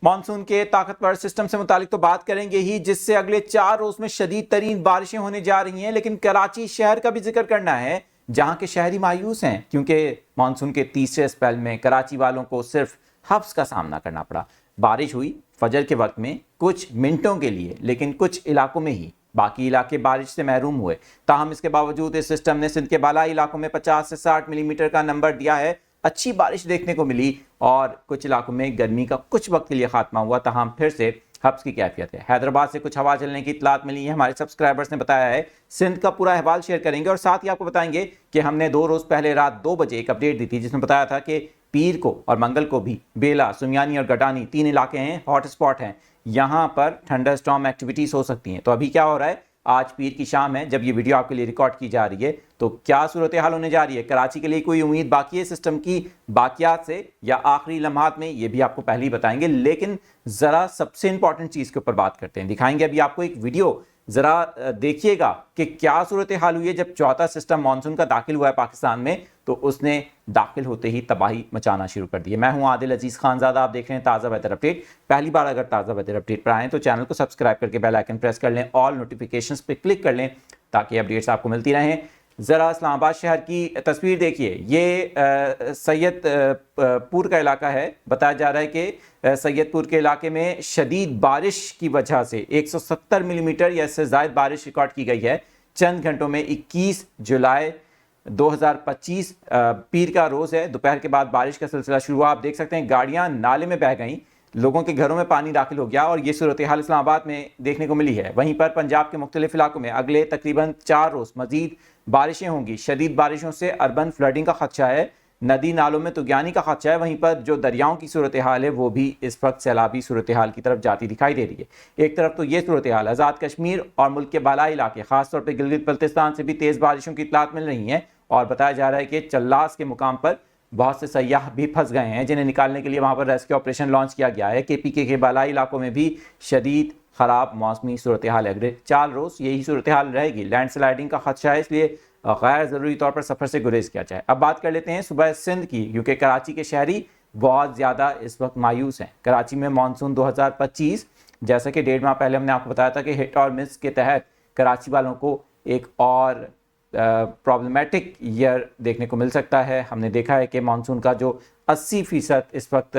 Monsoon के ताकतवर system से मुतालिक तो बात करेंगे ही, जिससे अगले 4 रोज में शदीद तरीन बारिशें होने जा रही हैं। लेकिन कराची शहर का भी जिक्र करना है, जहां के शहरी मायूस हैं क्योंकि मानसून के तीसरे स्पेल में कराची वालों को सिर्फ हफ्स का सामना करना पड़ा। बारिश हुई फजर के वक्त में कुछ मिनटों के लिए, लेकिन कुछ इलाकों में ही, बाकी इलाके बारिश से महरूम हुए। ताहम इसके बावजूद इस सिस्टम ने सिंध के बालाई इलाकों में 50 से 60 मिलीमीटर का नंबर दिया है। अच्छी बारिश देखने को मिली और कुछ इलाकों में गर्मी का कुछ वक्त के लिए खात्मा हुआ। ताहम फिर से हब्स की कैफियत है। हैदराबाद से कुछ हवा चलने की इतलात मिली है, हमारे सब्सक्राइबर्स ने बताया है। सिंध का पूरा अहवाल शेयर करेंगे और साथ ही आपको बताएंगे कि हमने 2 रोज पहले रात 2 बजे एक अपडेट दी थी, जिसमें बताया था कि पीर को और मंगल को भी बेला, सुमियानी और गडानी 3 इलाके हैं, हॉट स्पॉट हैं, यहां पर थंडरस्टॉर्म एक्टिविटीज हो सकती हैं। तो अभी क्या हो रहा है, आज पीर की शाम है जब ये वीडियो आपके लिए रिकॉर्ड की जा रही है, तो क्या सूरत हाल होने जा रही है, कराची के लिए कोई उम्मीद बाकी है सिस्टम की बाकियात से या आखिरी लम्हात में, ये भी आपको पहले ही बताएंगे। लेकिन जरा सबसे इंपॉर्टेंट चीज के ऊपर बात करते हैं, दिखाएंगे अभी आपको एक वीडियो, जरा देखिएगा कि क्या सूरत हाल हुई है जब चौथा सिस्टम मानसून का दाखिल हुआ है पाकिस्तान में, तो उसने दाखिल होते ही तबाही मचाना शुरू कर दी है। मैं हूं आदिल अजीज खानजादा, आप देख रहे हैं ताज़ा वेदर अपडेट। पहली बार अगर ताज़ा वेदर अपडेट पर आए तो चैनल को सब्सक्राइब करके बेल आइकन प्रेस कर लें, ऑल नोटिफिकेशंस पे क्लिक कर लें ताकि अपडेट्स आपको मिलती रहें। ज़रा इस्लामाबाद शहर की तस्वीर देखिए, ये सैयदपुर का इलाका है। बताया जा रहा है कि सैयदपुर के इलाके में शदीद बारिश की वजह से 170 मिलीमीटर या इससे ज़ायद बारिश रिकॉर्ड की गई है चंद घंटों में। 21 जुलाई 2025 पीर का रोज़ है, दोपहर के बाद बारिश का सिलसिला शुरू हुआ। आप देख सकते हैं गाड़ियां नाले में बह गईं, लोगों के घरों में पानी दाखिल हो गया और ये सूरत हाल इस्लामाबाद में देखने को मिली है। वहीं पर पंजाब के मुख्तलिफ इलाकों में अगले तकरीबन 4 रोज़ मजीद बारिशें होंगी। शदीद बारिशों से अर्बन फ्लडिंग का खदशा है, नदी नालों में तुगयानी का खदशा है। वहीं पर जो दरियाओं की सूरत हाल है वो भी इस वक्त सैलाबी सूरत हाल की तरफ जाती दिखाई दे रही है। एक तरफ तो ये सूरत हाल, आज़ाद कश्मीर और मुल्क के बालाई इलाके, खासतौर पर गिलगित बल्तिस्तान से भी तेज़ बारिशों की इतलात मिल रही हैं और बताया जा रहा है कि चल्लास के मुकाम पर बहुत से सयाह भी फंस गए हैं, जिन्हें निकालने के लिए वहां पर रेस्क्यू ऑपरेशन लॉन्च किया गया है। केपीके के बालाई इलाकों में भी शदीद खराब मौसमी सूरत हाल है। अगले 4 रोज़ यही सूरत हाल रहेगी। लैंडस्लाइडिंग का खदशा है, इसलिए गैर ज़रूरी तौर पर सफ़र से गुरेज किया जाए। अब बात कर लेते हैं सुबह सिंध की, क्योंकि कराची के शहरी बहुत ज़्यादा इस वक्त मायूस हैं। कराची में मानसून 2025, जैसा कि 1.5 माह पहले हमने आपको बताया था कि हिट और मिस के तहत कराची वालों को एक और प्रॉब्लमेटिक ईयर देखने को मिल सकता है। हमने देखा है कि मानसून का जो 80% इस वक्त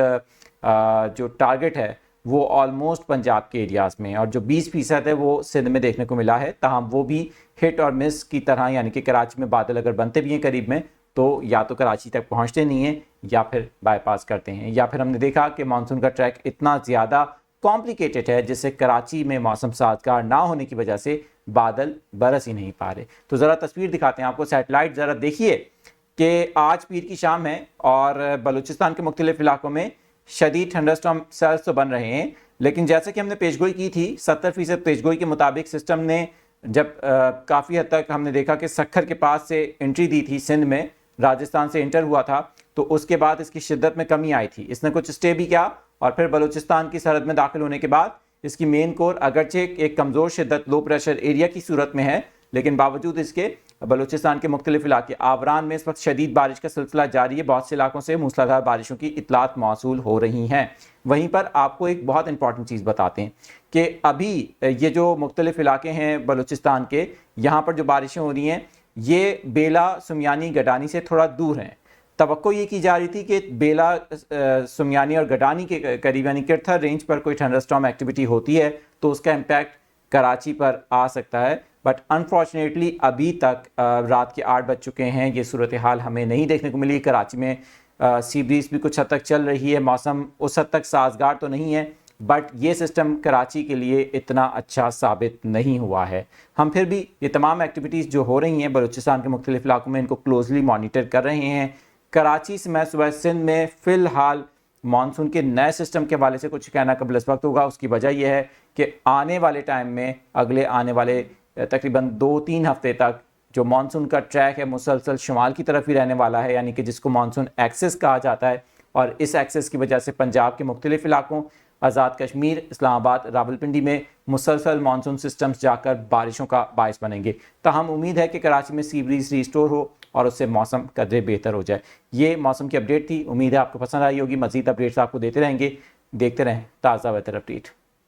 जो टारगेट है वो ऑलमोस्ट पंजाब के एरियाज़ में, और जो 20% है वो सिंध में देखने को मिला है। ताहम वो भी हिट और मिस की तरह, यानी कि कराची में बादल अगर बनते भी हैं करीब में तो या तो कराची तक पहुंचते नहीं हैं या फिर बाईपास करते हैं, या फिर हमने देखा कि मानसून का ट्रैक इतना ज़्यादा कॉम्प्लिकेटेड है जिससे कराची में मौसम साजगार ना होने की वजह से बादल बरस ही नहीं पा रहे। तो ज़रा तस्वीर दिखाते हैं आपको, सैटेलाइट ज़रा देखिए कि आज पीर की शाम है और बलूचिस्तान के मुख्तलिफ इलाकों में शदीद थंडरस्टॉर्म सेल्स तो बन रहे हैं। लेकिन जैसे कि हमने पेशगोई की थी, 70% पेशगोई के मुताबिक सिस्टम ने जब काफ़ी हद तक हमने देखा कि सक्खर के पास से एंट्री दी थी, सिंध में राजस्थान से इंटर हुआ था, तो उसके बाद इसकी शिद्दत में कमी आई थी। इसने कुछ स्टे भी किया और फिर बलूचिस्तान की सरहद में दाखिल होने के बाद इसकी मेन कोर अगरचे एक कमज़ोर शिद्दत लो प्रेशर एरिया की सूरत में है, लेकिन बावजूद इसके बलूचिस्तान के मुख्तलिफ इलाके आवरान में इस वक्त शदीद बारिश का सिलसिला जारी है। बहुत से इलाकों से मूसलाधार बारिशों की इतलात मौसूल हो रही हैं। वहीं पर आपको एक बहुत इंपॉर्टेंट चीज़ बताते हैं कि अभी ये जो मुख्तलिफ इलाके हैं बलूचिस्तान के, यहाँ पर जो बारिशें हो रही हैं ये बेला, सुमियानी, गडानी से थोड़ा दूर हैं। तवक्को ये की जा रही थी कि बेला, सुमियानी और गडानी के करीब यानी किरथर रेंज पर कोई थंडरस्टॉर्म एक्टिविटी होती है तो उसका इम्पैक्ट कराची पर आ सकता है, बट अनफॉर्चुनेटली अभी तक रात के 8 बज चुके हैं, ये सूरत हाल हमें नहीं देखने को मिली। कराची में सी ब्रीज भी कुछ हद तक चल रही है, मौसम उस हद तक साजगार तो नहीं है, बट ये सिस्टम कराची के लिए इतना अच्छा साबित नहीं हुआ है। हम फिर भी ये तमाम एक्टिविटीज़ जो हो रही हैं बलूचिस्तान के मुख्तलिफ इलाकों में, इनको क्लोजली मॉनिटर कर रहे हैं। कराची से मैं सुबह सिंध में फ़िलहाल मानसून के नए सिस्टम के हवाले से कुछ कहना कबल इस वक्त होगा। उसकी वजह यह है कि आने वाले टाइम में, अगले आने वाले तकरीबन 2-3 हफ्ते तक जो मानसून का ट्रैक है मुसलसल शुमाल की तरफ ही रहने वाला है, यानी कि जिसको मानसून एक्सेस कहा जाता है। और इस एक्सेस की वजह से पंजाब के मुख्तलिफ इलाकों, आज़ाद कश्मीर, इस्लामाबाद, रावलपिंडी में मुसलसल मानसून सिस्टम्स जाकर बारिशों का बायस बनेंगे। ताहम उम्मीद है कि कराची में सी ब्रीज रिस्टोर हो और उससे मौसम कदरे बेहतर हो जाए। ये मौसम की अपडेट थी, उम्मीद है आपको पसंद आई होगी। मज़ीद अपडेट्स आपको देते रहेंगे। देखते रहें ताज़ा वेदर अपडेट।